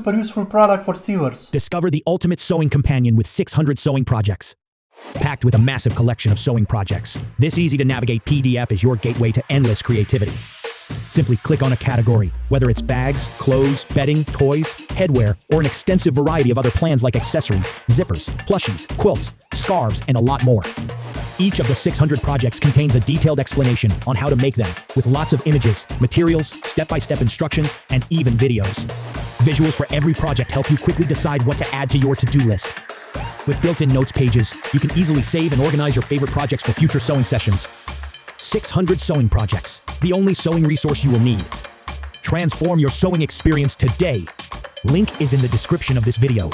super useful product for sewers. Discover the ultimate sewing companion with 600 sewing projects. Packed with a massive collection of sewing projects, this easy-to-navigate PDF is your gateway to endless creativity. Simply click on a category, whether it's bags, clothes, bedding, toys, headwear, or an extensive variety of other plans like accessories, zippers, plushies, quilts, scarves, and a lot more. Each of the 600 projects contains a detailed explanation on how to make them, with lots of images, materials, step-by-step instructions, and even videos. Visuals for every project help you quickly decide what to add to your to-do list. With built-in notes pages, you can easily save and organize your favorite projects for future sewing sessions. 600 sewing projects, the only sewing resource you will need. Transform your sewing experience today. Link is in the description of this video.